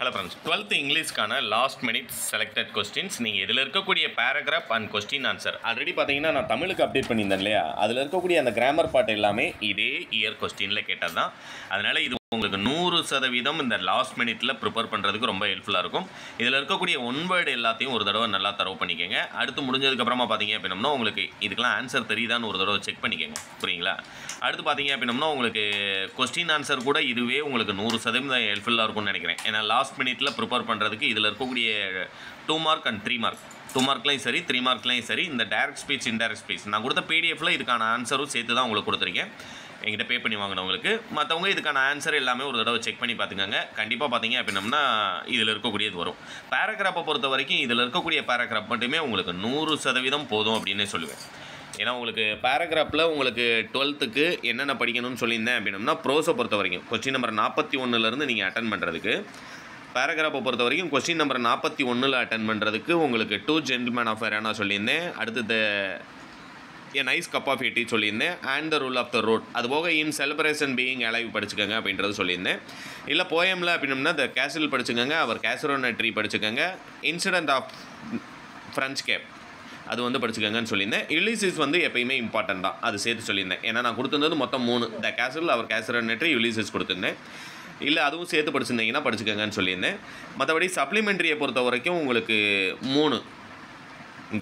Hello friends, 12th இங்கிலீஷ்க்கான last minute selected questions. நீங்கள் இதில் இருக்கக்கூடிய paragraph and question answer already பார்த்தீங்கன்னா நான் தமிழுக்கு அப்டேட் பண்ணியிருந்தேன் இல்லையா, அதில் இருக்கக்கூடிய அந்த கிராமர் பார்ட் எல்லாமே இதே இயர் கொஸ்டினில் கேட்டது தான். அதனால் இது உங்களுக்கு 100% இந்த லாஸ்ட் மினிட்டில் ப்ரிப்பேர் பண்ணுறதுக்கு ரொம்ப ஹெல்ப்ஃபுல்லாக இருக்கும். இதில் இருக்கக்கூடிய ஒன்வேர்டு எல்லாத்தையும் ஒரு தடவை நல்லா தரவு பண்ணிக்கோங்க. அடுத்து முடிஞ்சதுக்கப்புறமா பார்த்தீங்க அப்படின்னம்னா உங்களுக்கு இதுக்கெல்லாம் ஆன்சர் தெரியுதான்னு ஒரு தடவை செக் பண்ணிக்கோங்க. புரியுங்களா? அடுத்து பார்த்தீங்க அப்படின்னம்னா உங்களுக்கு கொஸ்டின் ஆன்சர் கூட இதுவே உங்களுக்கு 100% ஹெல்ப்ஃபுல்லாக இருக்கும்னு நினைக்கிறேன். ஏன்னா லாஸ்ட் மினிட்டில் ப்ரிப்பேர் பண்ணுறதுக்கு இதில் இருக்கக்கூடிய 2 மார்க் அண்ட் 3 மார்க், 2 மார்க்லையும் சரி 3 மார்க்லையும் சரி, இந்த டைரக்ட் ஸ்பீச் இன்டைரக்ட் ஸ்பீச் நான் கொடுத்த பிடிஎஃப்பில் இதுக்கான ஆன்சரும் சேர்த்து தான் உங்களுக்கு கொடுத்துருக்கேன். என்கிட்ட பே பண்ணி வாங்கினவங்களுக்கு. மற்றவங்க இதுக்கான ஆன்சர் எல்லாமே ஒரு தடவை செக் பண்ணி பார்த்துக்கோங்க. கண்டிப்பாக பார்த்தீங்க அப்படின்னம்னா இதில் இருக்கக்கூடியது வரும். பேராகிராஃபை பொறுத்த வரைக்கும் இதில் இருக்கக்கூடிய பேராகிராஃப் மட்டுமே உங்களுக்கு 100% போதும் அப்படின்னே சொல்லுவேன். ஏன்னா உங்களுக்கு பேராகிராஃபில் உங்களுக்கு 12க்கு என்னென்ன படிக்கணும்னு சொல்லியிருந்தேன் அப்படின்னம்னா, ப்ரோஸை பொறுத்த வரைக்கும் கொஸ்டின் நம்பர் 41 நீங்கள் அட்டன் பண்ணுறதுக்கு, பேராகிராஃபை பொறுத்த வரைக்கும் கொஸ்டின் நம்பர் 41 அட்டன் பண்ணுறதுக்கு உங்களுக்கு 2 ஜென்டில்மேன் ஆஃப் வெரானா சொல்லியிருந்தேன். அடுத்தது a nice cup of tea சொல்லியிருந்தேன். And the rule of the road, அதுபோக இன் செலிப்ரேஷன் பீயிங் அலைவ் படிச்சுக்கோங்க அப்படின்றது சொல்லியிருந்தேன். இல்லை போயமில் அப்படின்னம்னா த கேசல் படிச்சுக்கோங்க, அவர் கேசரோன் ட்ரீ படிச்சுக்கோங்க. இன்சிடென்ட் ஆஃப் ஃப்ரெஞ்ச் கேப் அது வந்து படிச்சுக்கோங்கன்னு சொல்லியிருந்தேன். யுலிசிஸ் வந்து எப்பயுமே இம்பார்ட்டன்ட் தான், அது சேர்த்து சொல்லியிருந்தேன். ஏன்னா நான் கொடுத்துருந்தது மொத்தம் 3, த கேசல், அவர் கேசரோன் ட்ரீ, யுலிசிஸ் கொடுத்துருந்தேன். இல்லை அதுவும் சேர்த்து படிச்சிருந்தீங்கன்னா படிச்சுக்கோங்கன்னு சொல்லியிருந்தேன். மற்றபடி சப்ளிமெண்ட்ரியை பொறுத்த வரைக்கும் உங்களுக்கு 3,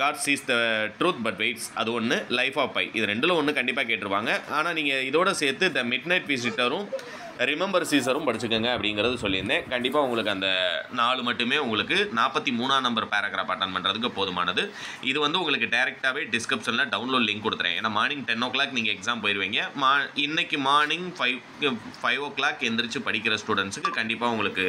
God sees the truth but waits அது ஒன்று, லைஃப் ஆஃப் பை இது ரெண்டில் ஒன்று கண்டிப்பாக கேட்டிருப்பாங்க. ஆனால் நீங்கள் இதோட சேர்த்து த மிட் நைட் விசிட்டரும் ரிமெம்பர் சீசரும் படிச்சுக்கோங்க அப்படிங்கிறது சொல்லியிருந்தேன். கண்டிப்பாக உங்களுக்கு அந்த 4 மட்டுமே உங்களுக்கு 43ஆம் நம்பர் பேராகிராஃப் அட்டன் பண்ணுறதுக்கு போதுமானது. இது வந்து உங்களுக்கு டேரெக்டாகவே டிஸ்கிரிப்ஷனில் டவுன்லோட் லிங்க் கொடுத்துறேன். ஏன்னா மார்னிங் 10 o'clock நீங்கள் எக்ஸாம் போயிடுவீங்க. இன்னைக்கு மார்னிங் 5 o'clock எந்திரிச்சு படிக்கிற ஸ்டூடெண்ட்ஸுக்கு கண்டிப்பாக உங்களுக்கு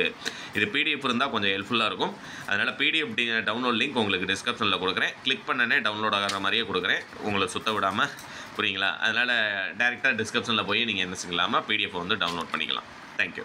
இது பிடிஎஃப் இருந்தால் கொஞ்சம் ஹெல்ப்ஃபுல்லாக இருக்கும். அதனால் பிடிஎஃப் டவுன்லோட் லிங்க் உங்களுக்கு டிஸ்கிரிப்ஷனில் கொடுக்குறேன். கிளிக் பண்ணனே டவுன்லோட் ஆகிற மாதிரியே கொடுக்குறேன், உங்களை சுத்த விடாமல். புரியுங்களா? அதனால் டேரெக்டாக டிஸ்கிரிப்ஷனில் போய் நீங்கள் என்ன செய்யலாமா பிடிஎஃப் வந்து டவுன்லோட் பண்ணிக்கலாம். தேங்க்யூ.